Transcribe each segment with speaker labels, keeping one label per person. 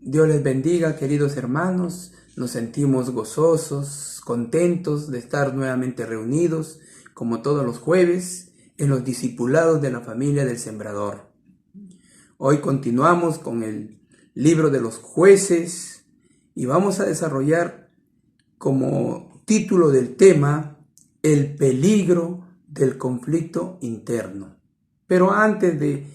Speaker 1: Dios les bendiga, queridos hermanos. Nos sentimos gozosos, contentos de estar nuevamente reunidos, como todos los jueves, en los discipulados de la familia del Sembrador. Hoy continuamos con el libro de los jueces y vamos a desarrollar como título del tema el peligro del conflicto interno. Pero antes de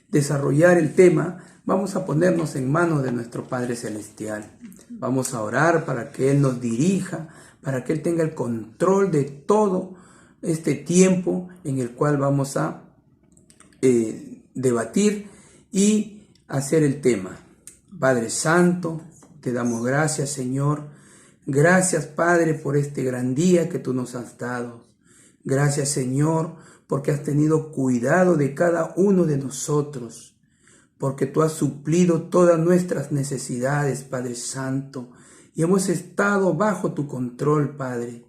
Speaker 1: desarrollar el tema, vamos a ponernos en manos de nuestro Padre Celestial. Vamos a orar para que Él nos dirija, para que Él tenga el control de todo este tiempo en el cual vamos a debatir y hacer el tema. Padre Santo, te damos gracias, Señor. Gracias, Padre, por este gran día que tú nos has dado. Gracias, Señor, porque has tenido cuidado de cada uno de nosotros, porque tú has suplido todas nuestras necesidades, Padre Santo, y hemos estado bajo tu control, Padre.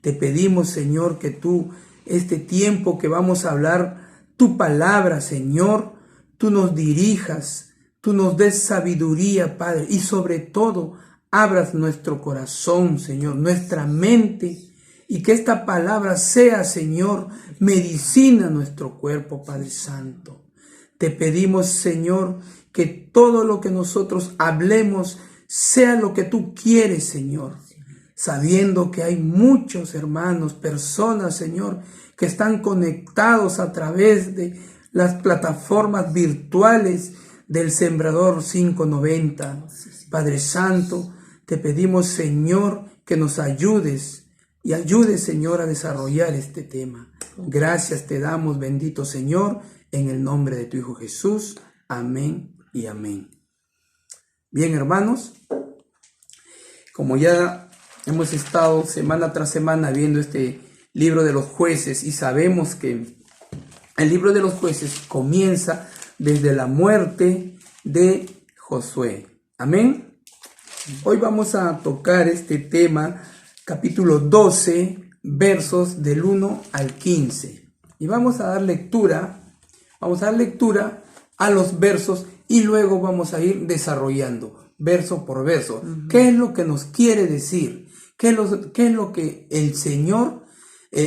Speaker 1: Te pedimos, Señor, que tú, este tiempo que vamos a hablar tu palabra, Señor, tú nos dirijas, tú nos des sabiduría, Padre, y sobre todo, abras nuestro corazón, Señor, nuestra mente, y que esta palabra sea, Señor, medicina a nuestro cuerpo, Padre Santo. Te pedimos, Señor, que todo lo que nosotros hablemos sea lo que tú quieres, Señor. Sabiendo que hay muchos hermanos, personas, Señor, que están conectados a través de las plataformas virtuales del Sembrador 590. Padre Santo, te pedimos, Señor, que nos ayudes y ayudes, Señor, a desarrollar este tema. Gracias te damos, bendito Señor, en el nombre de tu Hijo Jesús. Amén y amén. Bien, hermanos, como ya hemos estado semana tras semana viendo este libro de los jueces y sabemos que el libro de los jueces comienza desde la muerte de Josué. Amén. Hoy vamos a tocar este tema, capítulo 12, versos del 1 al 15. Y vamos a dar lectura a los versos y luego vamos a ir desarrollando verso por verso. ¿Qué es lo que nos quiere decir? ¿Qué es lo que el Señor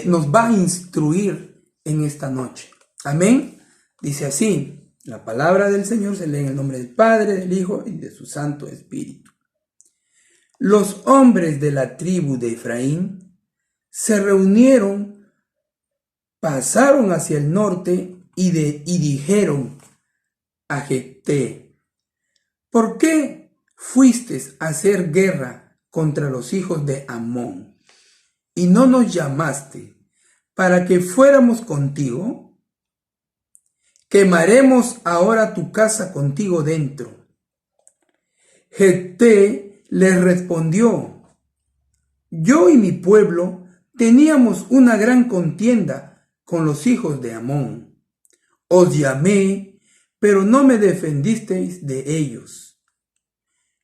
Speaker 1: nos va a instruir en esta noche? Amén. Dice así: la palabra del Señor se lee en el nombre del Padre, del Hijo y de su Santo Espíritu. Los hombres de la tribu de Efraín se reunieron, pasaron hacia el norte y dijeron a Jefté: ¿por qué fuiste a hacer guerra contra los hijos de Amón y no nos llamaste para que fuéramos contigo? Quemaremos ahora tu casa contigo dentro. Jefté les respondió: yo y mi pueblo teníamos una gran contienda con los hijos de Amón. Os llamé, pero no me defendisteis de ellos.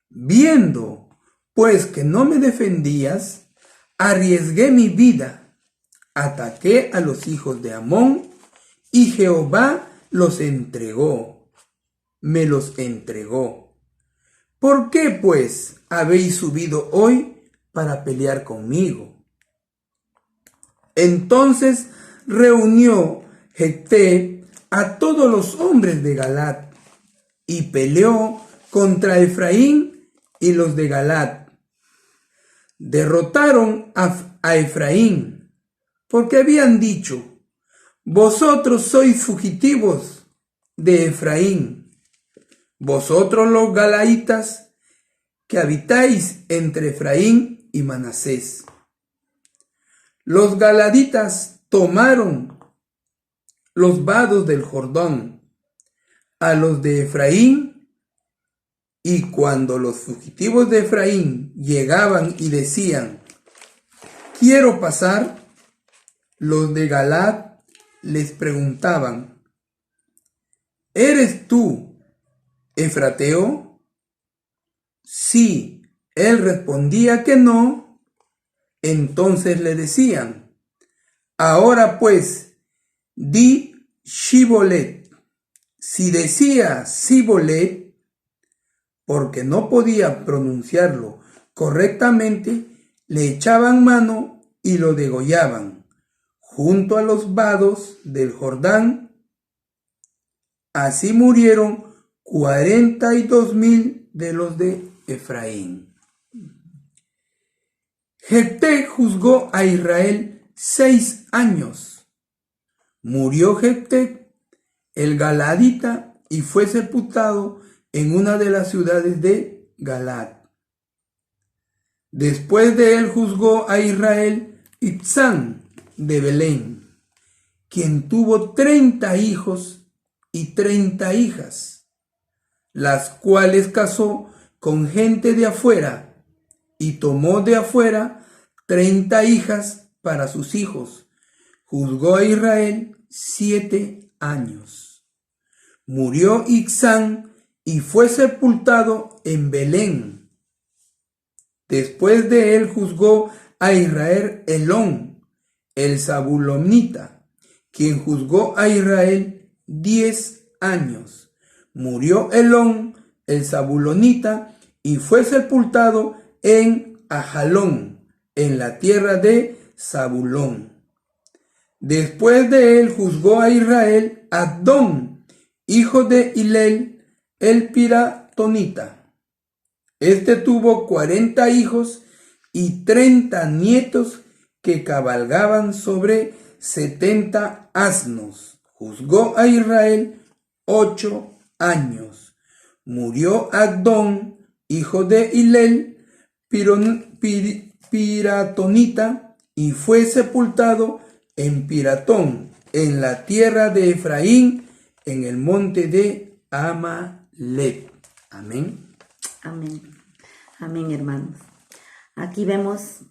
Speaker 1: Viendo, pues, que no me defendías, arriesgué mi vida, ataqué a los hijos de Amón, y Jehová los entregó, me los entregó. ¿Por qué, pues, habéis subido hoy para pelear conmigo? Entonces reunió Jefté a todos los hombres de Galaad y peleó contra Efraín y los de Galaad. Derrotaron a Efraín, porque habían dicho: vosotros sois fugitivos de Efraín, vosotros los galaitas que habitáis entre Efraín y Manasés. Los galaditas tomaron los vados del Jordán a los de Efraín, y cuando los fugitivos de Efraín llegaban y decían: quiero pasar, los de Galaad les preguntaban: ¿eres tú efrateo? Si él respondía que no, entonces le decían: ahora pues, di Shibolet. Si decía Sibolet, porque no podía pronunciarlo correctamente, le echaban mano y lo degollaban junto a los vados del Jordán. Así murieron 42,000 de los de Efraín. Jefté juzgó a Israel 6 años. Murió Jefté, el galadita, y fue sepultado en una de las ciudades de Galad. Después de él juzgó a Israel Ibzán de Belén, quien tuvo 30 hijos y 30 hijas, las cuales casó con gente de afuera, y tomó de afuera 30 hijas para sus hijos. Juzgó a Israel 7 años. Murió Ibzán y fue sepultado en Belén. Después de él juzgó a Israel Elón, el Zabulonita, quien juzgó a Israel 10 años. Murió Elón, el Zabulonita, y fue sepultado en Ajalón, en la tierra de Zabulón. Después de él juzgó a Israel Abdón, hijo de Hilel, el Piratonita. Este tuvo 40 hijos y 30 nietos que cabalgaban sobre 70 asnos. Juzgó a Israel 8 años. Murió Abdón, hijo de Hilel, Piratonita, y fue sepultado en Piratón, en la tierra de Efraín, en el monte de Amalek. Amén.
Speaker 2: Amén. Amén, hermanos. Aquí vemos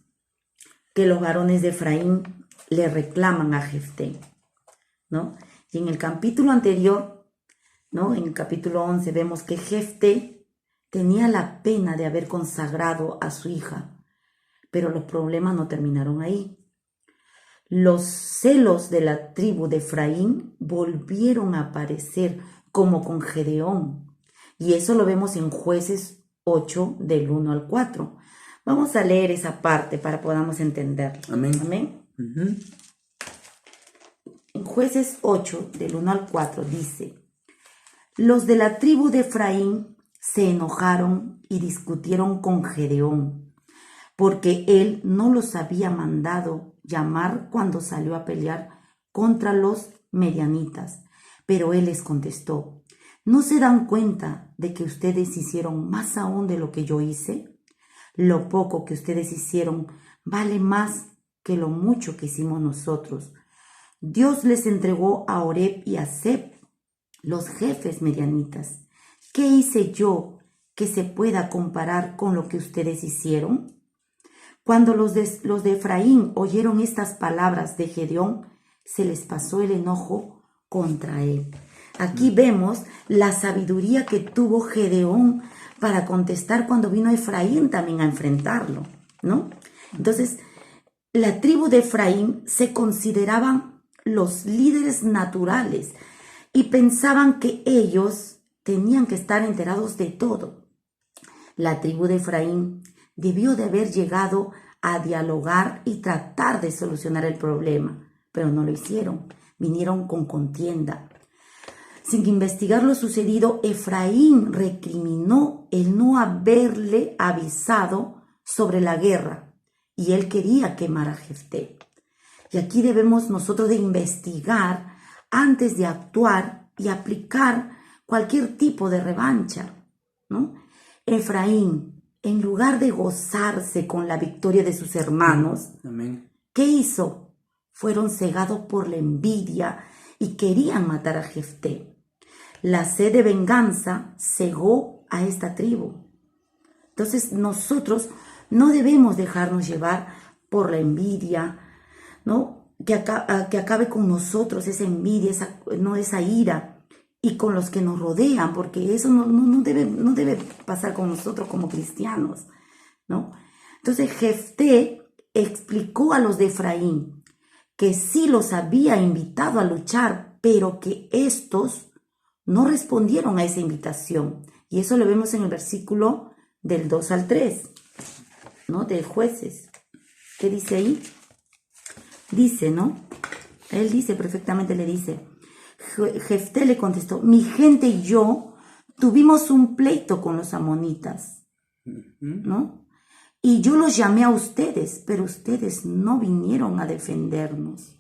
Speaker 2: que los varones de Efraín le reclaman a Jefté, ¿no? Y en el capítulo anterior, ¿no? En el capítulo 11 vemos que Jefté tenía la pena de haber consagrado a su hija, pero los problemas no terminaron ahí. Los celos de la tribu de Efraín volvieron a aparecer como con Gedeón, y eso lo vemos en Jueces 8 del 1 al 4. Vamos a leer esa parte para podamos entenderlo.
Speaker 1: Amén.
Speaker 2: Amén. En Jueces 8 del 1 al 4 dice: los de la tribu de Efraín se enojaron y discutieron con Gedeón, porque él no los había mandado llamar cuando salió a pelear contra los medianitas. Pero él les contestó: ¿no se dan cuenta de que ustedes hicieron más aún de lo que yo hice? Lo poco que ustedes hicieron vale más que lo mucho que hicimos nosotros. Dios les entregó a Oreb y a Zeb, los jefes medianitas. ¿Qué hice yo que se pueda comparar con lo que ustedes hicieron? Cuando los de Efraín oyeron estas palabras de Gedeón, se les pasó el enojo contra él. Aquí vemos la sabiduría que tuvo Gedeón para contestar cuando vino Efraín también a enfrentarlo, ¿no? Entonces, la tribu de Efraín se consideraban los líderes naturales y pensaban que ellos tenían que estar enterados de todo. La tribu de Efraín debió de haber llegado a dialogar y tratar de solucionar el problema, pero no lo hicieron. Vinieron con contienda. Sin investigar lo sucedido, Efraín recriminó el no haberle avisado sobre la guerra y él quería quemar a Jefté. Y aquí debemos nosotros de investigar antes de actuar y aplicar cualquier tipo de revancha, ¿no? Efraín, en lugar de gozarse con la victoria de sus hermanos,
Speaker 1: Amén.
Speaker 2: ¿qué hizo? Fueron cegados por la envidia y querían matar a Jefté. La sed de venganza cegó a esta tribu. Entonces nosotros no debemos dejarnos llevar por la envidia, ¿no? Que acabe con nosotros esa envidia, esa ira, y con los que nos rodean, porque eso no debe pasar con nosotros como cristianos, ¿no? Entonces Jefté explicó a los de Efraín que sí los había invitado a luchar, pero que estos no respondieron a esa invitación. Y eso lo vemos en el versículo del 2 al 3, ¿no? De Jueces. ¿Qué dice ahí? Dice, ¿no? Él dice perfectamente, le dice, Jefté le contestó, mi gente y yo tuvimos un pleito con los amonitas, ¿no? Y yo los llamé a ustedes, pero ustedes no vinieron a defendernos.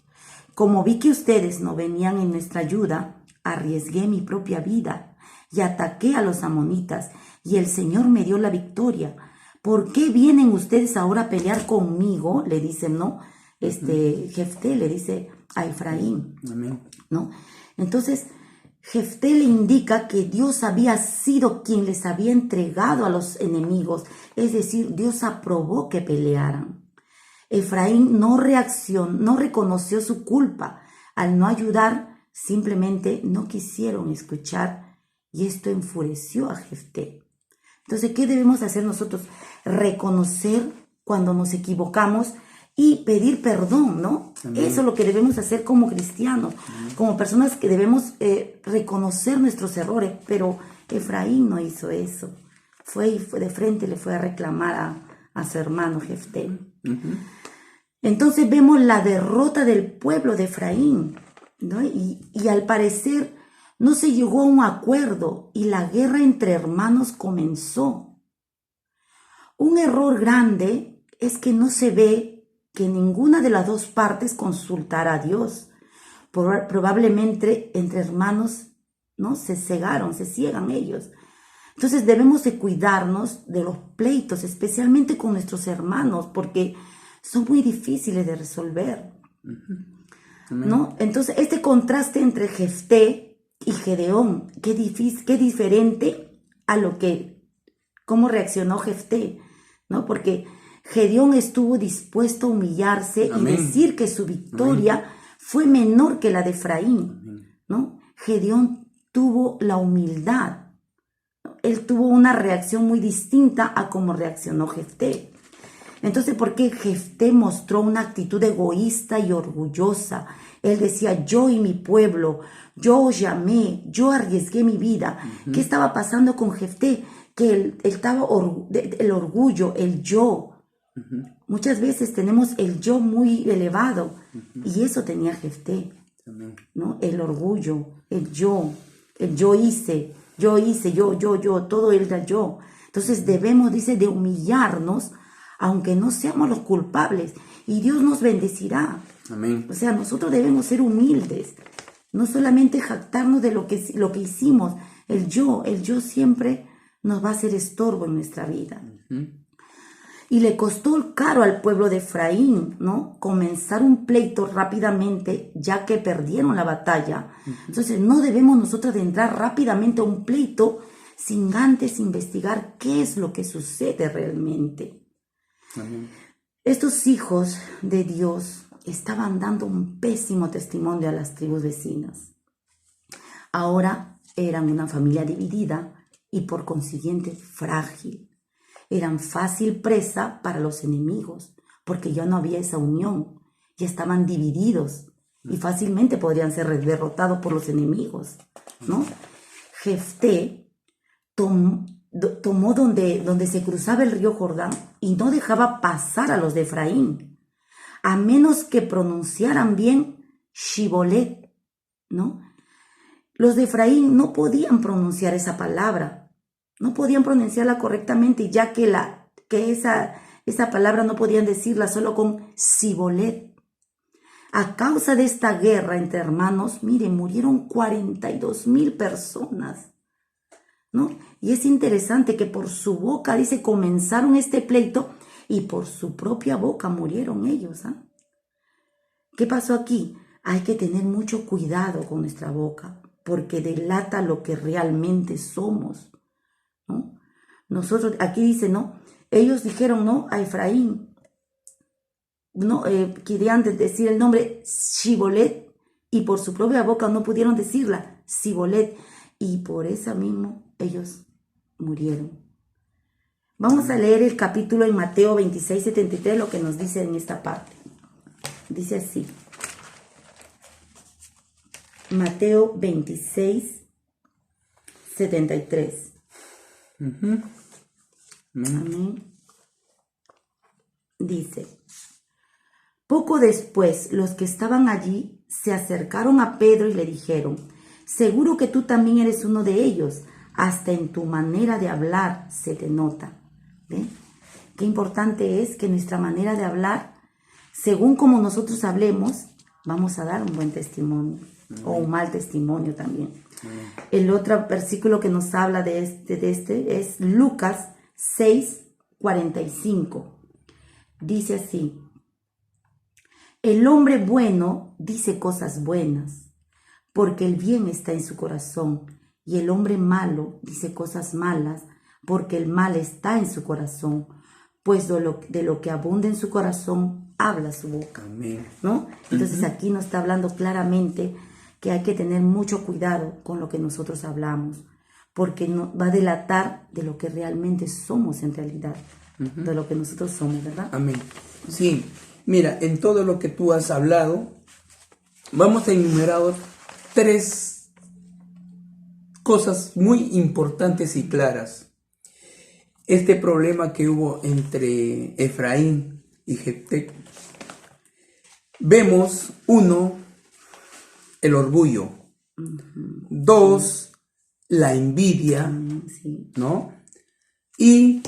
Speaker 2: Como vi que ustedes no venían en nuestra ayuda, arriesgué mi propia vida y ataqué a los amonitas, y el Señor me dio la victoria. ¿Por qué vienen ustedes ahora a pelear conmigo? Le dicen, ¿no? Jefté le dice a Efraín,
Speaker 1: Amén.
Speaker 2: ¿no? Entonces, Jefté le indica que Dios había sido quien les había entregado a los enemigos, es decir, Dios aprobó que pelearan. Efraín no reconoció su culpa. Al no ayudar, simplemente no quisieron escuchar, y esto enfureció a Jefté. Entonces, ¿qué debemos hacer nosotros? Reconocer cuando nos equivocamos y pedir perdón, ¿no? Amén. Eso es lo que debemos hacer como cristianos, como personas que debemos reconocer nuestros errores, pero Efraín no hizo eso. Fue de frente, le fue a reclamar a su hermano Jefté. Entonces vemos la derrota del pueblo de Efraín, ¿no? Y al parecer no se llegó a un acuerdo y la guerra entre hermanos comenzó. Un error grande es que no se ve que ninguna de las dos partes consultara a Dios. Probablemente entre hermanos, ¿no? Se ciegan ellos. Entonces debemos de cuidarnos de los pleitos, especialmente con nuestros hermanos, porque son muy difíciles de resolver, ¿no? Entonces este contraste entre Jefté y Gedeón, qué diferente a cómo reaccionó Jefté, ¿no? Porque Gedeón estuvo dispuesto a humillarse y decir que su victoria fue menor que la de Efraín, ¿no? Gedeón tuvo la humildad. Él tuvo una reacción muy distinta a cómo reaccionó Jefté. Entonces, ¿por qué Jefté mostró una actitud egoísta y orgullosa? Él decía, yo y mi pueblo, yo os llamé, yo arriesgué mi vida. ¿Qué estaba pasando con Jefté? Que él estaba el orgullo, el yo. Muchas veces tenemos el yo muy elevado, y eso tenía Jefté, ¿no? El orgullo, el yo hice, todo era yo. Entonces debemos, dice, de humillarnos, aunque no seamos los culpables, y Dios nos bendecirá.
Speaker 1: Amén.
Speaker 2: O sea, nosotros debemos ser humildes, no solamente jactarnos de lo que hicimos. El yo siempre nos va a hacer estorbo en nuestra vida. Y le costó caro al pueblo de Efraín, ¿no? Comenzar un pleito rápidamente, ya que perdieron la batalla. Entonces no debemos nosotros de entrar rápidamente a un pleito sin antes investigar qué es lo que sucede realmente. Amén. Estos hijos de Dios estaban dando un pésimo testimonio a las tribus vecinas. Ahora eran una familia dividida y por consiguiente frágil. Eran fácil presa para los enemigos, porque ya no había esa unión, ya estaban divididos y fácilmente podrían ser derrotados por los enemigos, ¿no? Jefté tomó donde se cruzaba el río Jordán y no dejaba pasar a los de Efraín, a menos que pronunciaran bien Shibolet, ¿no? Los de Efraín no podían pronunciar esa palabra. No podían pronunciarla correctamente, ya que esa palabra no podían decirla solo con Sibolet. A causa de esta guerra entre hermanos, miren, murieron 42,000 personas, ¿no? Y es interesante que por su boca, dice, comenzaron este pleito y por su propia boca murieron ellos, ¿ah? ¿Qué pasó aquí? Hay que tener mucho cuidado con nuestra boca, porque delata lo que realmente somos, ¿no? Nosotros, aquí dice, ¿no? Ellos dijeron, ¿no? A Efraín, ¿no? Querían decir el nombre Shibolet y por su propia boca no pudieron decirla, Sibolet, y por eso mismo ellos murieron. Vamos a leer el capítulo en Mateo 26:73, lo que nos dice en esta parte. Dice así. Mateo 26:73.
Speaker 1: Ujú. Amén.
Speaker 2: Amén. Dice, poco después los que estaban allí se acercaron a Pedro y le dijeron, seguro que tú también eres uno de ellos, hasta en tu manera de hablar se te nota. ¿Ve? Qué importante es que nuestra manera de hablar, según como nosotros hablemos, vamos a dar un buen testimonio o un mal testimonio también. El otro versículo que nos habla de este es Lucas 6:45. Dice así, el hombre bueno dice cosas buenas, porque el bien está en su corazón, y el hombre malo dice cosas malas, porque el mal está en su corazón, pues de lo que abunda en su corazón, habla su boca.
Speaker 1: Amén.
Speaker 2: ¿No? Entonces aquí nos está hablando claramente que hay que tener mucho cuidado con lo que nosotros hablamos, porque va a delatar de lo que realmente somos en realidad, de lo que nosotros somos, ¿verdad?
Speaker 1: Amén. Sí, mira, en todo lo que tú has hablado, vamos a enumerar 3 cosas muy importantes y claras. Este problema que hubo entre Efraín y Jefté. Vemos, 1, el orgullo. 2, la envidia,
Speaker 2: Sí.
Speaker 1: ¿no? Y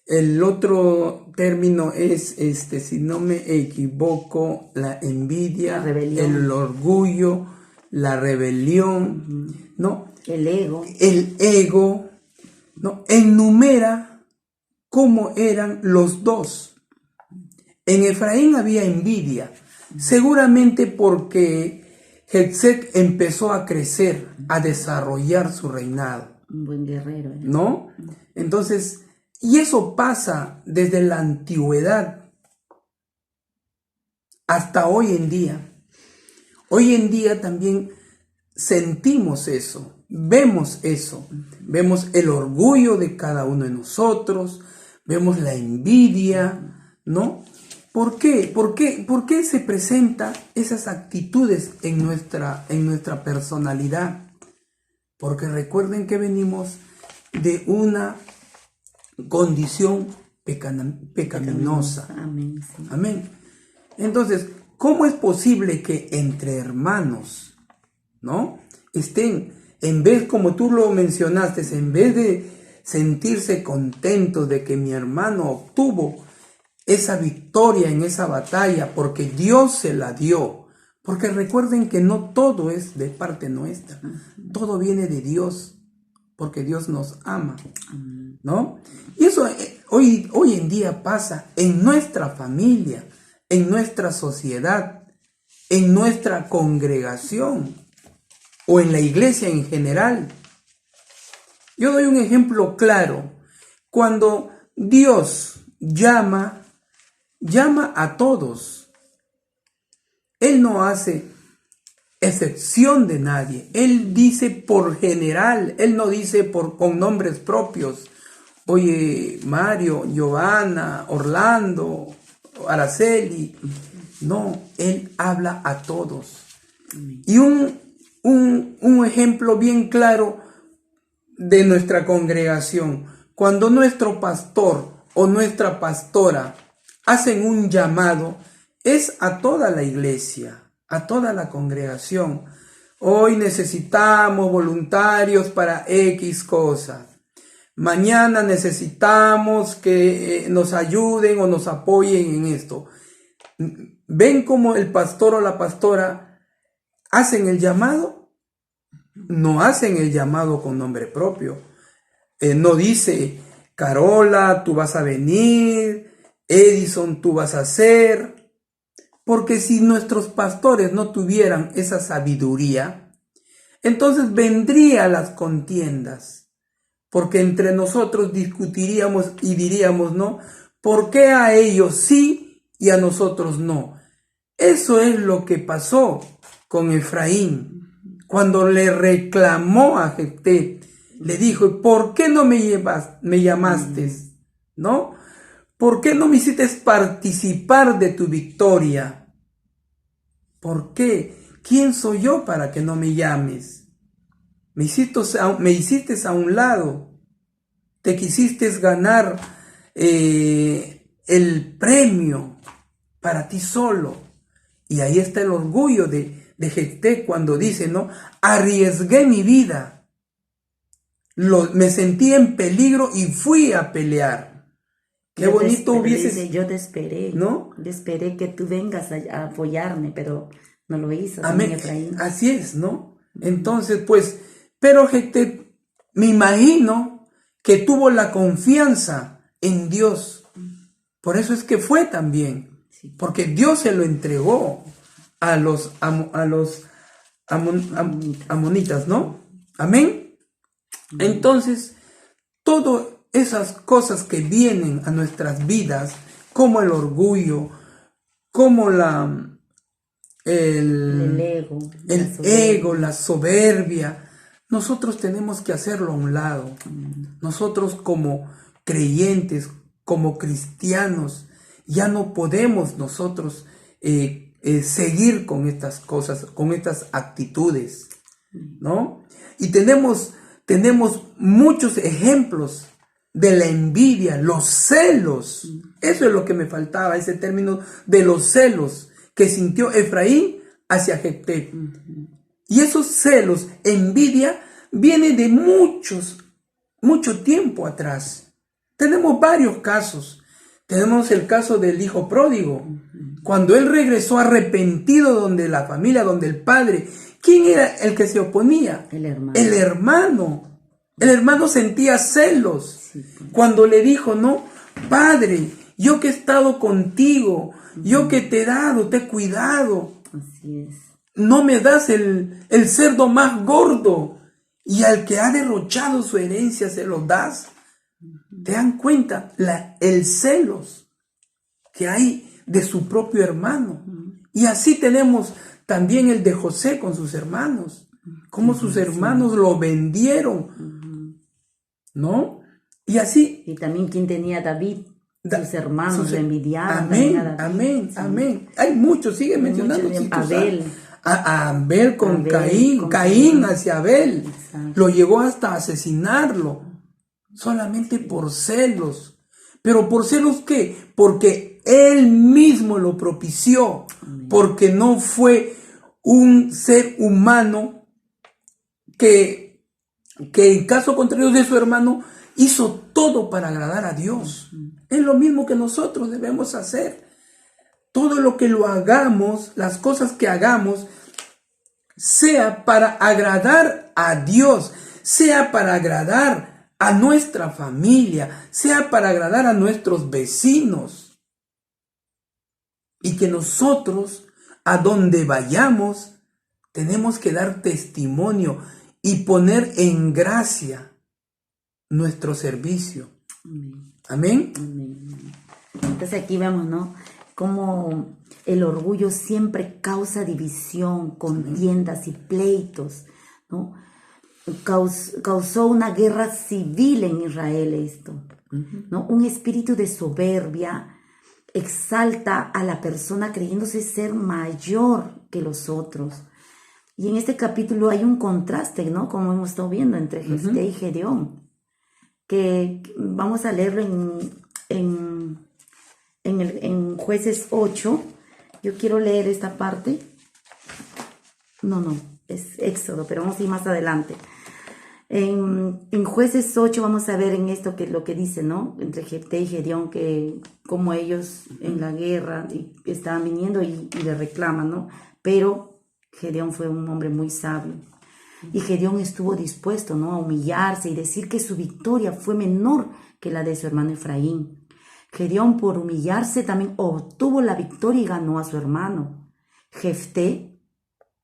Speaker 1: el otro término es, si no me equivoco, la envidia,
Speaker 2: La rebelión.
Speaker 1: el orgullo, la rebelión, ¿no?
Speaker 2: El ego.
Speaker 1: El ego, ¿no? Enumera cómo eran los dos. En Efraín había envidia, seguramente porque Jefté empezó a crecer, a desarrollar su reinado.
Speaker 2: Un buen guerrero.
Speaker 1: ¿No? Entonces, y eso pasa desde la antigüedad hasta hoy en día. Hoy en día también sentimos eso, vemos el orgullo de cada uno de nosotros, vemos la envidia, ¿no? ¿Por qué? ¿Por qué se presentan esas actitudes en nuestra personalidad? Porque recuerden que venimos de una condición pecaminosa.
Speaker 2: Amén. Sí.
Speaker 1: Amén. Entonces, ¿cómo es posible que entre hermanos, ¿no? estén, en vez, como tú lo mencionaste, en vez de sentirse contentos de que mi hermano obtuvo esa victoria en esa batalla porque Dios se la dio? Porque recuerden que no todo es de parte nuestra, todo viene de Dios, porque Dios nos ama, ¿no? Y eso hoy en día pasa en nuestra familia, en nuestra sociedad, en nuestra congregación o en la iglesia en general. Yo doy un ejemplo claro. Cuando Dios llama a todos. Él no hace excepción de nadie. Él dice por general. Él no dice con nombres propios. Oye, Mario, Giovanna, Orlando, Araceli. No, Él habla a todos. Y un ejemplo bien claro de nuestra congregación. Cuando nuestro pastor o nuestra pastora hacen un llamado, es a toda la iglesia, a toda la congregación. Hoy necesitamos voluntarios para X cosa. Mañana necesitamos que nos ayuden o nos apoyen en esto. ¿Ven cómo el pastor o la pastora hacen el llamado? No hacen el llamado con nombre propio. No dice, Carola, tú vas a venir, Edison, tú vas a hacer. Porque si nuestros pastores no tuvieran esa sabiduría, entonces vendrían las contiendas. Porque entre nosotros discutiríamos y diríamos, ¿no? ¿Por qué a ellos sí y a nosotros no? Eso es lo que pasó con Efraín. Cuando le reclamó a Jefté, le dijo, ¿por qué no me llamaste? ¿No? ¿Por qué no me hiciste participar de tu victoria? ¿Por qué? ¿Quién soy yo para que no me llames? me hiciste a un lado, te quisiste ganar el premio para ti solo. Y ahí está el orgullo de Jefté cuando dice, ¿no? Arriesgué mi vida, me sentí en peligro y fui a pelear. Qué bonito hubiese sido.
Speaker 2: Yo te esperé,
Speaker 1: ¿no?
Speaker 2: Yo esperé que tú vengas a apoyarme, pero no lo hizo.
Speaker 1: Amén.
Speaker 2: Efraín.
Speaker 1: Así es, ¿no? Entonces, pues, pero Jefté, me imagino que tuvo la confianza en Dios. Por eso es que fue también,
Speaker 2: Sí.
Speaker 1: porque Dios se lo entregó a los amonitas, ¿no? Amén. Entonces, todas esas cosas que vienen a nuestras vidas, como el orgullo, como
Speaker 2: el
Speaker 1: ego, la soberbia, nosotros tenemos que hacerlo a un lado. Nosotros como creyentes, como cristianos, ya no podemos nosotros seguir con estas cosas, con estas actitudes, ¿no? Y tenemos muchos ejemplos de la envidia, los celos. Eso es lo que me faltaba, ese término de los celos que sintió Efraín hacia Jefté. Y esos celos, envidia, viene de mucho tiempo atrás. Tenemos varios casos. Tenemos el caso del hijo pródigo. Cuando él regresó arrepentido donde la familia, donde el padre, ¿quién era el que se oponía?
Speaker 2: El hermano.
Speaker 1: El hermano. El hermano sentía celos.
Speaker 2: Sí, pues.
Speaker 1: Cuando le dijo, no, padre, yo que he estado contigo, yo que te he dado, te he cuidado,
Speaker 2: Así es.
Speaker 1: no me das el cerdo más gordo, y al que ha derrochado su herencia se lo das. ¿Te dan cuenta? El celos que hay de su propio hermano. Y así tenemos también el de José con sus hermanos, cómo sus hermanos lo vendieron, ¿no? Y así.
Speaker 2: Y también quien tenía a David, sus hermanos lo envidiaban.
Speaker 1: Amén. Hay muchos, sigue mencionando.
Speaker 2: Abel.
Speaker 1: A Abel con Caín, Caín hacia Abel.
Speaker 2: Exacto.
Speaker 1: Lo llegó hasta asesinarlo, solamente por celos. ¿Pero por celos qué? Porque él mismo lo propició. Amén. Porque no fue un ser humano que en caso contrario de su hermano hizo todo para agradar a Dios. Es lo mismo que nosotros debemos hacer. Todo lo que lo hagamos, las cosas que hagamos, sea para agradar a Dios, sea para agradar a nuestra familia, sea para agradar a nuestros vecinos. Y que nosotros, a donde vayamos, tenemos que dar testimonio y poner en gracia nuestro servicio. Amén.
Speaker 2: Amén. Entonces aquí vemos, ¿no? Cómo el orgullo siempre causa división, contiendas y pleitos, ¿no? Causó una guerra civil en Israel esto, ¿no? Un espíritu de soberbia exalta a la persona creyéndose ser mayor que los otros. Y en este capítulo hay un contraste, ¿no? Como hemos estado viendo entre Jefté y Gedeón, que vamos a leerlo en Jueces 8. Yo quiero leer esta parte. No, es Éxodo, pero vamos a ir más adelante. En Jueces 8 vamos a ver en esto que lo que dice, ¿no? Entre Jefté y Gedeón, que como ellos en la guerra estaban viniendo y le reclaman, ¿no? Pero Gedeón fue un hombre muy sabio. Y Gedeón estuvo dispuesto, ¿no? A humillarse y decir que su victoria fue menor que la de su hermano Efraín. Gedeón, por humillarse, también obtuvo la victoria y ganó a su hermano. Jefté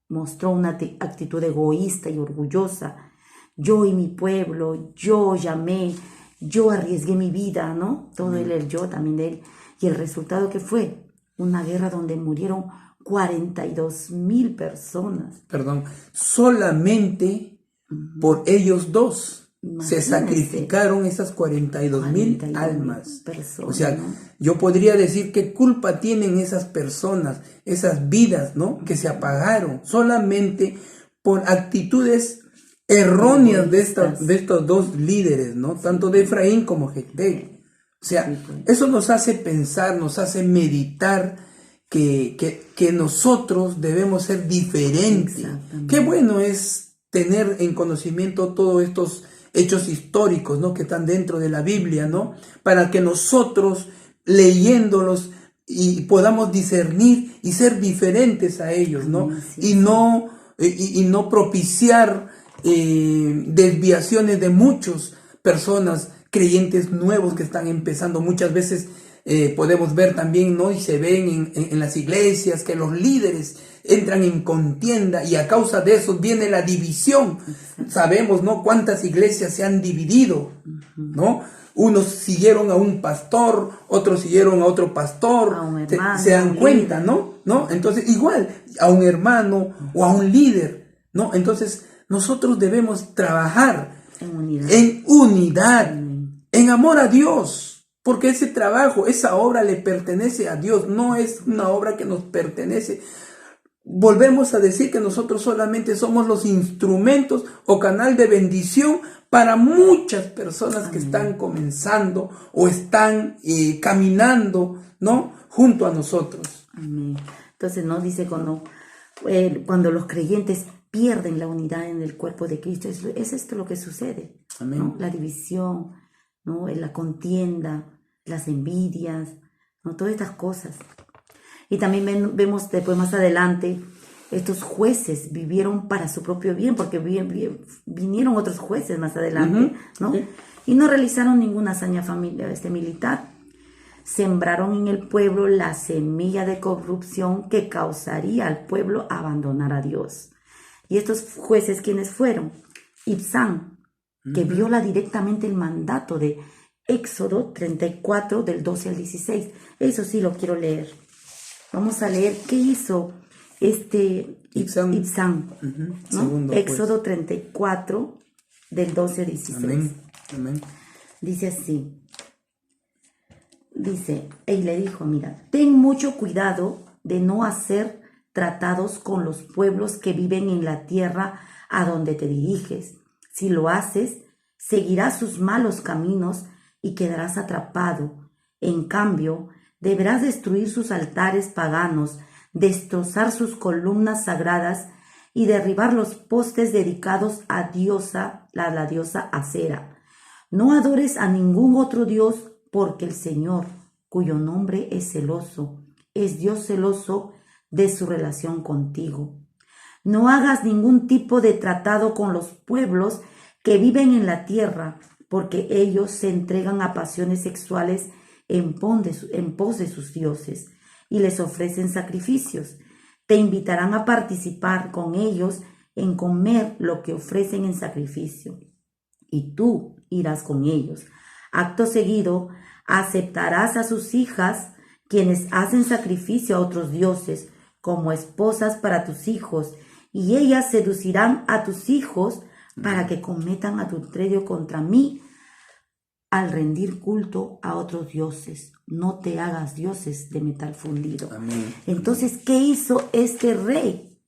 Speaker 2: mostró una actitud egoísta y orgullosa. Yo y mi pueblo, yo llamé, yo arriesgué mi vida, ¿no? Todo el yo también de él. Y el resultado que fue una guerra donde murieron 42,000 personas.
Speaker 1: Perdón, solamente por ellos dos.
Speaker 2: Imagínense.
Speaker 1: Se sacrificaron esas 42,000 almas.
Speaker 2: Personas,
Speaker 1: o sea,
Speaker 2: ¿no?
Speaker 1: Yo podría decir qué culpa tienen esas personas, esas vidas, ¿no? Que se apagaron solamente por actitudes erróneas
Speaker 2: egoístas.
Speaker 1: de estos dos líderes, ¿no? Tanto de Efraín como Jefté. O sea,
Speaker 2: Sí, pues.
Speaker 1: eso nos hace pensar, nos hace meditar que nosotros debemos ser diferentes.
Speaker 2: Exactamente.
Speaker 1: Qué bueno es tener en conocimiento todos estos hechos históricos, ¿no? Que están dentro de la Biblia, ¿no? Para que nosotros, leyéndolos, y podamos discernir y ser diferentes a ellos, ¿no?
Speaker 2: Amén, sí,
Speaker 1: Y no propiciar desviaciones de muchas personas creyentes nuevos que están empezando. Muchas veces podemos ver también, ¿no? Y se ven en las iglesias que los líderes entran en contienda y a causa de eso viene la división. Sabemos, ¿no? Cuántas iglesias se han dividido, ¿no? Unos siguieron a un pastor, otros siguieron a otro pastor,
Speaker 2: A un hermano,
Speaker 1: se dan
Speaker 2: un
Speaker 1: cuenta,
Speaker 2: líder.
Speaker 1: ¿no? Entonces, igual, a un hermano o a un líder, ¿no? Entonces, nosotros debemos trabajar
Speaker 2: En unidad.
Speaker 1: en unidad,
Speaker 2: Amén.
Speaker 1: en amor a Dios, porque ese trabajo, esa obra le pertenece a Dios, no es una obra que nos pertenece. Volvemos a decir que nosotros solamente somos los instrumentos o canal de bendición para muchas personas que están comenzando o están caminando, ¿no? Junto a nosotros.
Speaker 2: Amén. Entonces, ¿no? Dice cuando los creyentes pierden la unidad en el cuerpo de Cristo, es esto lo que sucede.
Speaker 1: Amén.
Speaker 2: ¿No? La división, ¿no? La contienda, las envidias, ¿no? Todas estas cosas. Y también vemos después más adelante, estos jueces vivieron para su propio bien, porque vinieron otros jueces más adelante, ¿no?
Speaker 1: Sí.
Speaker 2: Y no realizaron ninguna hazaña militar. Sembraron en el pueblo la semilla de corrupción que causaría al pueblo abandonar a Dios. Y estos jueces, ¿quiénes fueron? Ibzán, que viola directamente el mandato de Éxodo 34 del 12 al 16. Eso sí lo quiero leer. Vamos a leer qué hizo Ibzán, ¿no?
Speaker 1: Segundo,
Speaker 2: Éxodo 34 del 12 al 16.
Speaker 1: Amén. Amén.
Speaker 2: Dice así. Dice, y le dijo, mira, ten mucho cuidado de no hacer tratados con los pueblos que viven en la tierra a donde te diriges. Si lo haces, seguirás sus malos caminos y quedarás atrapado. En cambio, deberás destruir sus altares paganos, destrozar sus columnas sagradas y derribar los postes dedicados a la diosa Acera. No adores a ningún otro dios, porque el Señor, cuyo nombre es celoso, es Dios celoso de su relación contigo. No hagas ningún tipo de tratado con los pueblos que viven en la tierra, porque ellos se entregan a pasiones sexuales en pos de sus dioses y les ofrecen sacrificios. Te invitarán a participar con ellos en comer lo que ofrecen en sacrificio, y tú irás con ellos. Acto seguido, aceptarás a sus hijas, quienes hacen sacrificio a otros dioses, como esposas para tus hijos, y ellas seducirán a tus hijos para que cometan adulterio contra mí al rendir culto a otros dioses. No te hagas dioses de metal fundido.
Speaker 1: Amén.
Speaker 2: Entonces, ¿qué hizo este rey?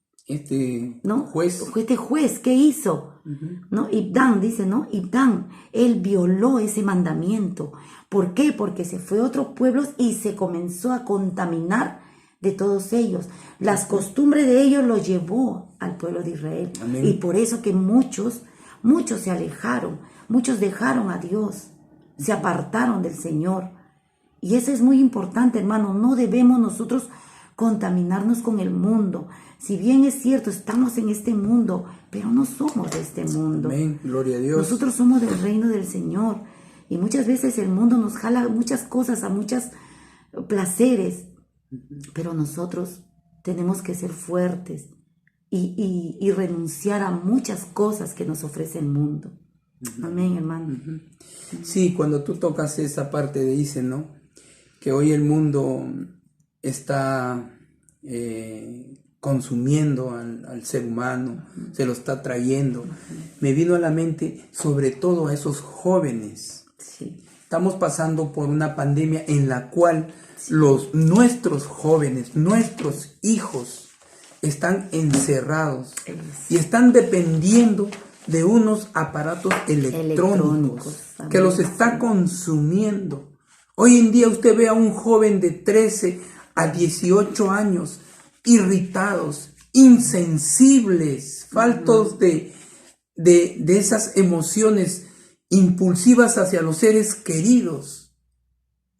Speaker 2: ¿No?
Speaker 1: Juez.
Speaker 2: Este juez, ¿qué hizo? ¿No? Ibzán dice, ¿no? Ibzán, él violó ese mandamiento. ¿Por qué? Porque se fue a otros pueblos y se comenzó a contaminar de todos ellos. Las costumbres de ellos los llevó al pueblo de Israel.
Speaker 1: Amén.
Speaker 2: Y por eso que muchos se alejaron, muchos dejaron a Dios, se apartaron del Señor. Y eso es muy importante, hermano. No debemos nosotros contaminarnos con el mundo. Si bien es cierto, estamos en este mundo, pero no somos de este mundo.
Speaker 1: Amén. Gloria a Dios.
Speaker 2: Nosotros somos del reino del Señor. Y muchas veces el mundo nos jala muchas cosas, a muchos placeres. Pero nosotros tenemos que ser fuertes y renunciar a muchas cosas que nos ofrece el mundo. Amén, hermano.
Speaker 1: Sí, cuando tú tocas esa parte dice, ¿no? Que hoy el mundo está consumiendo al ser humano, se lo está trayendo. Me vino a la mente sobre todo a esos jóvenes.
Speaker 2: Sí.
Speaker 1: Estamos pasando por una pandemia en la cual nuestros jóvenes, nuestros hijos están encerrados y están dependiendo de unos aparatos electrónicos que los está consumiendo. Hoy en día usted ve a un joven de 13 a 18 años irritados, insensibles, faltos de esas emociones impulsivas hacia los seres queridos.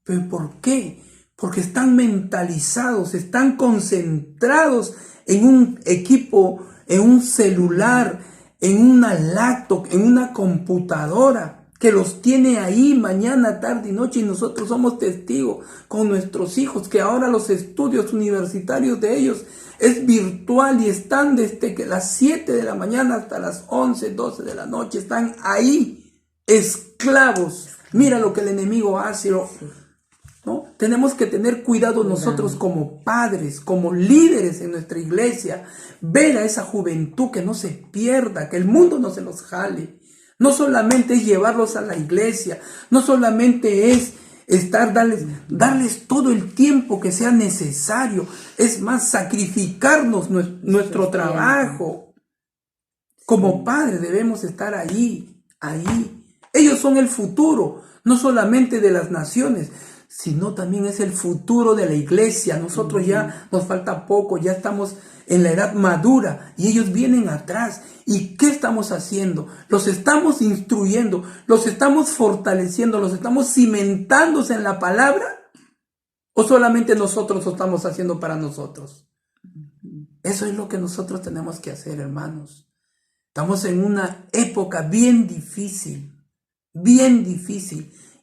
Speaker 1: ¿Pero por qué? Porque están mentalizados, están concentrados en un equipo, en un celular, en una laptop, en una computadora que los tiene ahí mañana, tarde y noche, y nosotros somos testigos con nuestros hijos que ahora los estudios universitarios de ellos es virtual y están desde que las 7 de la mañana hasta las 11, 12 de la noche, están ahí esclavos. Mira lo que el enemigo hace, ¿no? Tenemos que tener cuidado nosotros como padres, como líderes en nuestra iglesia, ver a esa juventud que no se pierda, que el mundo no se los jale. No solamente es llevarlos a la iglesia, no solamente es darles todo el tiempo que sea necesario, es más, sacrificarnos nuestro trabajo. Como padres debemos estar ahí. Ellos son el futuro, no solamente de las naciones, sino también es el futuro de la iglesia. Nosotros ya nos falta poco, ya estamos en la edad madura y ellos vienen atrás. ¿Y qué estamos haciendo? Los estamos instruyendo, los estamos fortaleciendo, los estamos cimentándose en la palabra, o solamente nosotros lo estamos haciendo para nosotros. Eso es lo que nosotros tenemos que hacer, hermanos. Estamos en una época bien difícil,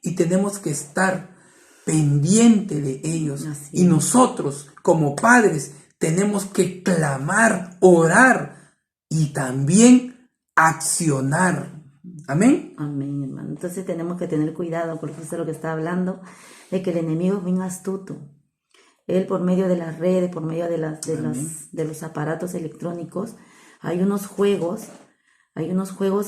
Speaker 1: y tenemos que estar pendiente de ellos. Y nosotros como padres tenemos que clamar, orar y también accionar. Amén.
Speaker 2: Amén, hermano. Entonces tenemos que tener cuidado, porque eso es lo que está hablando, de que el enemigo es bien astuto. Él, por medio de las redes, por medio de los aparatos electrónicos, hay unos juegos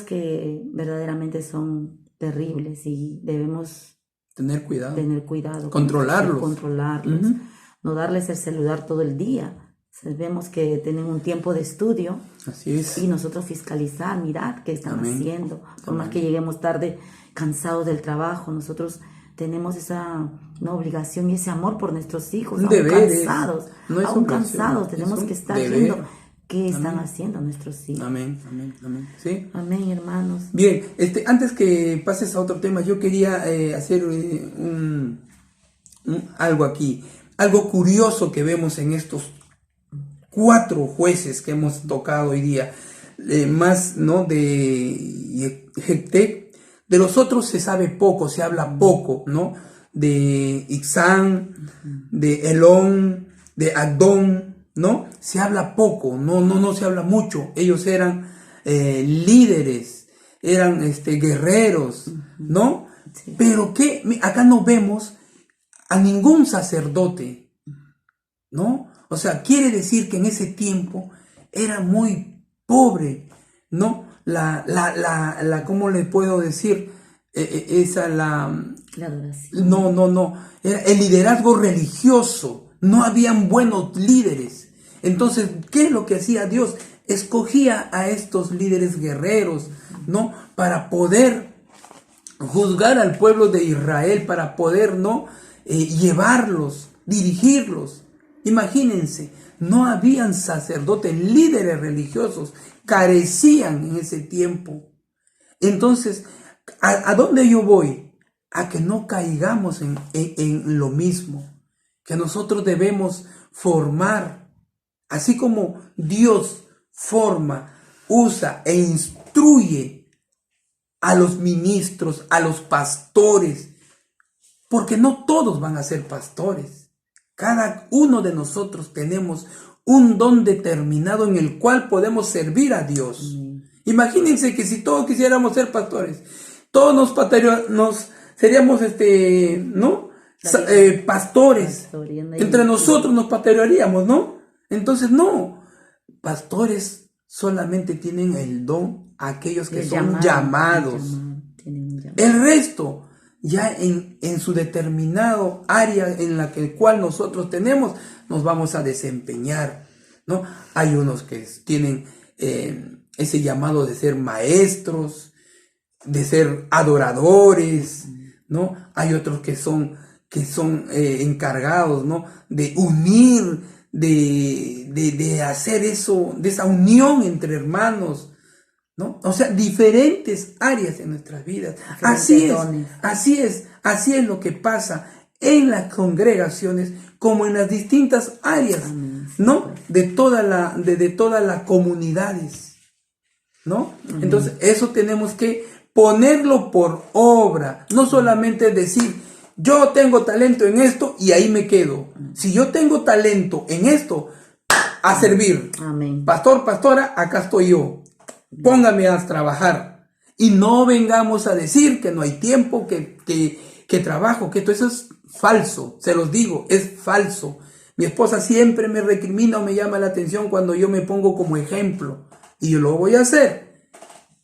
Speaker 2: que verdaderamente son terribles y debemos
Speaker 1: tener cuidado,
Speaker 2: controlarlos,
Speaker 1: Uh-huh.
Speaker 2: No darles el celular todo el día. Vemos que tienen un tiempo de estudio.
Speaker 1: Así es.
Speaker 2: Y nosotros fiscalizar, mirar qué están haciendo. Por más que lleguemos tarde, cansados del trabajo, nosotros tenemos esa obligación y ese amor por nuestros hijos. Aún cansados, tenemos que estar viendo qué están haciendo nuestros hijos.
Speaker 1: Amén. ¿Sí?
Speaker 2: Amén, hermanos.
Speaker 1: Bien, antes que pases a otro tema, yo quería hacer algo aquí. Algo curioso que vemos en estos 4 jueces que hemos tocado hoy día, más, ¿no?, de Jectec. De los otros se sabe poco, se habla poco, ¿no? De Ixán, de Elón, de Agdón, ¿no? Se habla poco, no se habla mucho. Ellos eran líderes, eran guerreros, ¿no? Sí. Pero que acá no vemos a ningún sacerdote, ¿no? O sea, quiere decir que en ese tiempo era muy pobre, ¿no? ¿Cómo le puedo decir?
Speaker 2: La adoración.
Speaker 1: No. Era el liderazgo religioso. No habían buenos líderes. Entonces, ¿qué es lo que hacía Dios? Escogía a estos líderes guerreros, ¿no? Para poder juzgar al pueblo de Israel, para poder, ¿no?, llevarlos, dirigirlos. Imagínense, no habían sacerdotes, líderes religiosos, carecían en ese tiempo. Entonces, ¿a dónde yo voy? A que no caigamos en lo mismo, que nosotros debemos formar, así como Dios forma, usa e instruye a los ministros, a los pastores, porque no todos van a ser pastores. Cada uno de nosotros tenemos un don determinado en el cual podemos servir a Dios. Imagínense que si todos quisiéramos ser pastores, todos seríamos, ¿no?, pastores. Entre nosotros nos pastorearíamos, ¿no? Entonces, no. Pastores solamente tienen el don aquellos que son llamados. El resto, ya en su determinado área en la cual nosotros tenemos, nos vamos a desempeñar, ¿no? Hay unos que tienen ese llamado de ser maestros, de ser adoradores, ¿no? Hay otros que son encargados, ¿no? De unir, de hacer eso, de esa unión entre hermanos, ¿no? O sea, diferentes áreas en nuestras vidas. Así es lo que pasa en las congregaciones como en las distintas áreas, ¿no? De todas las comunidades, ¿no? Entonces, eso tenemos que ponerlo por obra, no solamente decir, yo tengo talento en esto y ahí me quedo. Si yo tengo talento en esto, a servir.
Speaker 2: Amén.
Speaker 1: Pastor, pastora, acá estoy yo. Póngame a trabajar. Y no vengamos a decir que no hay tiempo, que trabajo, que todo eso es falso. Se los digo, es falso. Mi esposa siempre me recrimina o me llama la atención cuando yo me pongo como ejemplo. Y yo lo voy a hacer.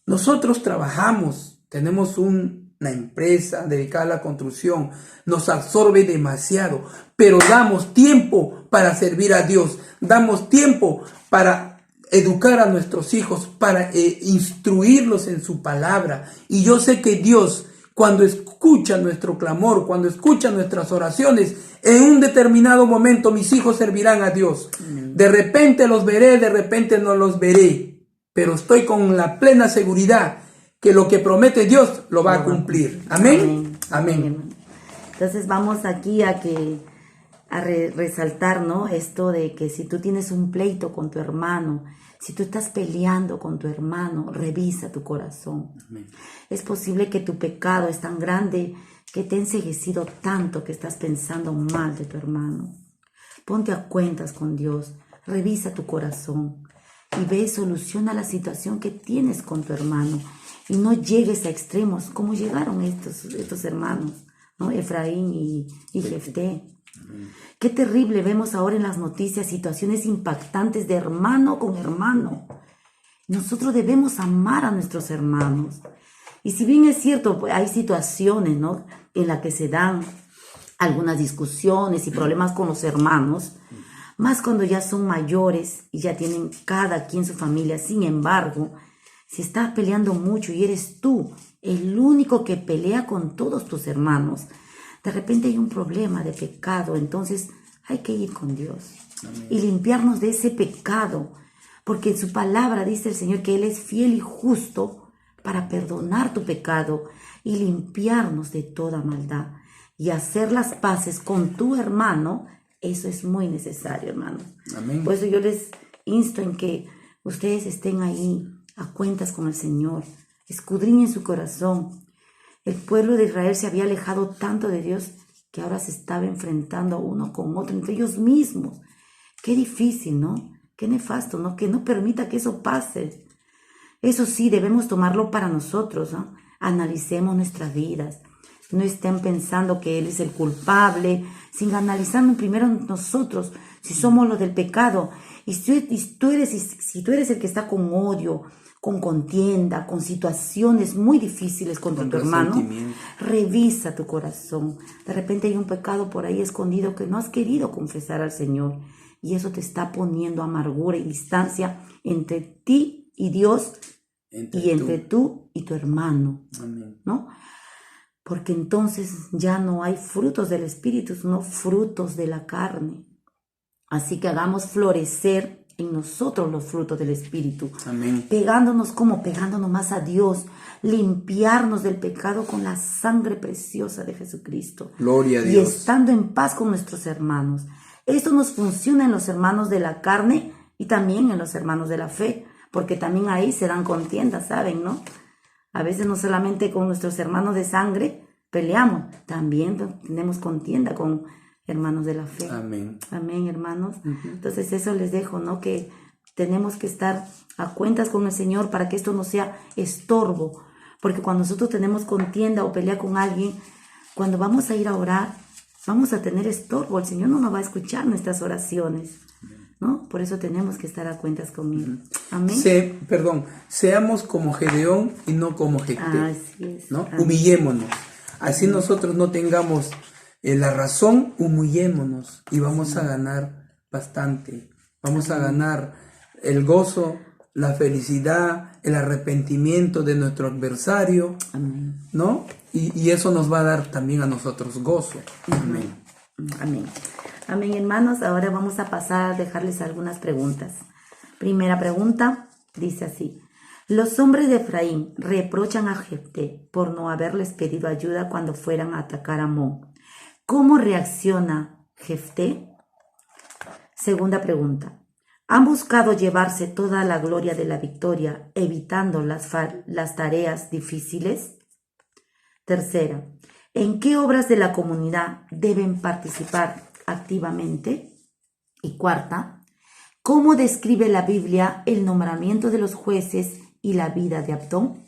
Speaker 1: Nosotros trabajamos, tenemos una empresa dedicada a la construcción, nos absorbe demasiado, pero damos tiempo para servir a Dios, damos tiempo para educar a nuestros hijos, para instruirlos en su palabra. Y yo sé que Dios, cuando escucha nuestro clamor, cuando escucha nuestras oraciones, en un determinado momento mis hijos servirán a Dios. De repente los veré, de repente no los veré, pero estoy con la plena seguridad que lo que promete Dios lo va a cumplir. Amén. Amén.
Speaker 2: Entonces vamos aquí a resaltar, ¿no? Esto de que si tú tienes un pleito con tu hermano, si tú estás peleando con tu hermano, revisa tu corazón.
Speaker 1: Amén.
Speaker 2: Es posible que tu pecado es tan grande que te ha enceguecido tanto que estás pensando mal de tu hermano. Ponte a cuentas con Dios, revisa tu corazón y ve, soluciona la situación que tienes con tu hermano. Y no llegues a extremos como llegaron estos hermanos, ¿no? Efraín y Jefté. Qué terrible vemos ahora en las noticias situaciones impactantes de hermano con hermano. Nosotros debemos amar a nuestros hermanos. Y si bien es cierto, pues, hay situaciones, ¿no?, en las que se dan algunas discusiones y problemas con los hermanos, más cuando ya son mayores y ya tienen cada quien su familia. Sin embargo, si estás peleando mucho y eres tú el único que pelea con todos tus hermanos, de repente hay un problema de pecado, entonces hay que ir con Dios. Amén. Y limpiarnos de ese pecado, porque en su palabra dice el Señor que Él es fiel y justo para perdonar tu pecado y limpiarnos de toda maldad. Y hacer las paces con tu hermano, eso es muy necesario, hermanos.
Speaker 1: Amén.
Speaker 2: Por eso yo les insto en que ustedes estén ahí a cuentas con el Señor, escudriñen su corazón. El pueblo de Israel se había alejado tanto de Dios que ahora se estaba enfrentando uno con otro, entre ellos mismos. Qué difícil, ¿no? Qué nefasto, ¿no? Que no permita que eso pase. Eso sí, debemos tomarlo para nosotros, ¿no? Analicemos nuestras vidas. No estén pensando que Él es el culpable, sin analizarnos primero nosotros, si somos los del pecado. Y si tú eres el que está con odio, con contienda, con situaciones muy difíciles contra tu hermano, revisa tu corazón. De repente hay un pecado por ahí escondido que no has querido confesar al Señor, y eso te está poniendo amargura y distancia entre ti y Dios, entre tú y tu hermano.
Speaker 1: Amén.
Speaker 2: ¿No? Porque entonces ya no hay frutos del Espíritu, sino frutos de la carne. Así que hagamos florecer en nosotros los frutos del Espíritu.
Speaker 1: Amén.
Speaker 2: Pegándonos más a Dios, limpiarnos del pecado con la sangre preciosa de Jesucristo.
Speaker 1: Gloria a Dios.
Speaker 2: Y estando en paz con nuestros hermanos. Esto nos funciona en los hermanos de la carne y también en los hermanos de la fe, porque también ahí se dan contiendas, ¿saben, no? A veces no solamente con nuestros hermanos de sangre peleamos, también tenemos contienda con hermanos de la fe.
Speaker 1: Amén.
Speaker 2: Amén, hermanos. Entonces eso les dejo, ¿no? Que tenemos que estar a cuentas con el Señor para que esto no sea estorbo. Porque cuando nosotros tenemos contienda o pelea con alguien, cuando vamos a ir a orar, vamos a tener estorbo. El Señor no nos va a escuchar nuestras oraciones, ¿no? Por eso tenemos que estar a cuentas con Él. Amén.
Speaker 1: Seamos como Gedeón y no como Jefté.
Speaker 2: Así es.
Speaker 1: ¿No? Humillémonos. Así nosotros no tengamos la razón, humillémonos y vamos a ganar bastante. Vamos a ganar el gozo la felicidad, el arrepentimiento de nuestro adversario,
Speaker 2: Amén.
Speaker 1: ¿no? Y eso nos va a dar también a nosotros gozo. Amén.
Speaker 2: Amén. Amén, hermanos. Ahora vamos a pasar a dejarles algunas preguntas. Primera pregunta dice así: los hombres de Efraín reprochan a Jefté por no haberles pedido ayuda cuando fueran a atacar a Amón. ¿Cómo reacciona Jefté? Segunda pregunta: ¿han buscado llevarse toda la gloria de la victoria, evitando las tareas difíciles? Tercera: ¿en qué obras de la comunidad deben participar activamente? Y cuarta: ¿cómo describe la Biblia el nombramiento de los jueces y la vida de Abdón?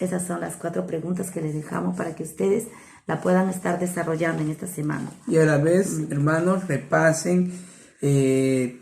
Speaker 2: Esas son las 4 preguntas que les dejamos para que ustedes la puedan estar desarrollando en esta semana.
Speaker 1: Y a la vez, hermanos, repasen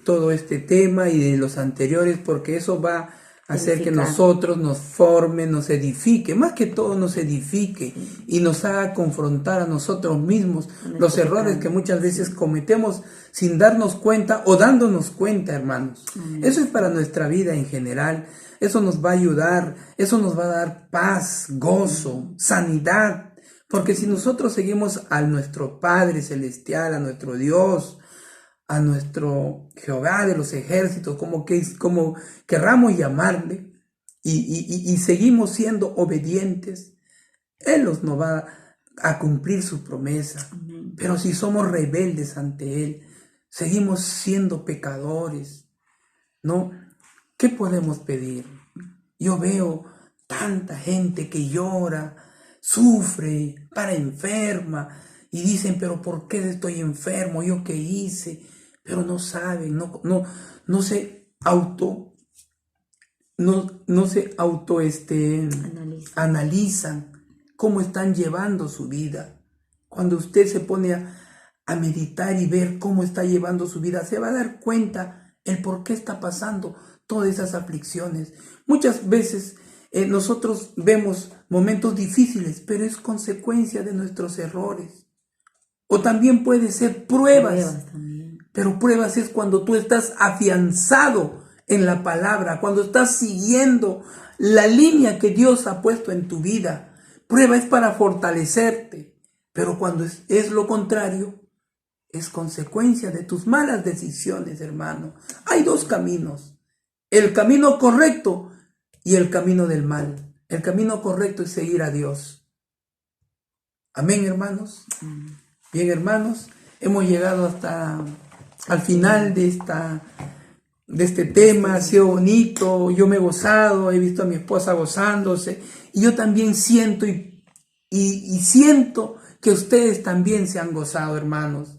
Speaker 1: todo este tema y de los anteriores, porque eso va a hacer que nosotros nos forme, nos edifique, más que todo nos edifique y nos haga confrontar a nosotros mismos los errores que muchas veces cometemos sin darnos cuenta o dándonos cuenta, hermanos. Eso es para nuestra vida en general. Eso nos va a ayudar, eso nos va a dar paz, gozo, sanidad, porque si nosotros seguimos a nuestro Padre Celestial, a nuestro Dios, a nuestro Jehová de los ejércitos, como querramos llamarle, y seguimos siendo obedientes, Él nos va a cumplir su promesa. Amén. Pero si somos rebeldes ante Él, seguimos siendo pecadores, ¿no? ¿Qué podemos pedir? Yo veo tanta gente que llora, sufre, para enferma, y dicen, pero ¿por qué estoy enfermo? ¿Yo qué hice? Pero no saben, no se analizan cómo están llevando su vida. Cuando usted se pone a meditar y ver cómo está llevando su vida, se va a dar cuenta el por qué está pasando todas esas aflicciones. Muchas veces nosotros vemos momentos difíciles, pero es consecuencia de nuestros errores. O también puede ser pruebas también. Pero pruebas es cuando tú estás afianzado en la palabra, cuando estás siguiendo la línea que Dios ha puesto en tu vida. Prueba es para fortalecerte, pero cuando es lo contrario, es consecuencia de tus malas decisiones, hermano. Hay 2 caminos: el camino correcto y el camino del mal. El camino correcto es seguir a Dios. Amén, hermanos. Bien, hermanos, hemos llegado hasta al final de este tema. Ha sido bonito, yo me he gozado, he visto a mi esposa gozándose, y yo también siento y siento que ustedes también se han gozado, hermanos.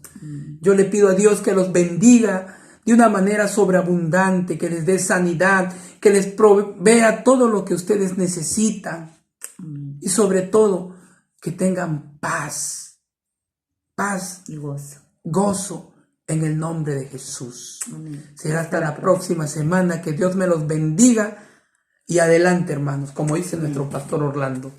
Speaker 1: Yo le pido a Dios que los bendiga de una manera sobreabundante, que les dé sanidad, que les provea todo lo que ustedes necesitan, y sobre todo que tengan paz y gozo en el nombre de Jesús. Amén. Será hasta la próxima semana. Que Dios me los bendiga y adelante, hermanos, como dice nuestro pastor Orlando.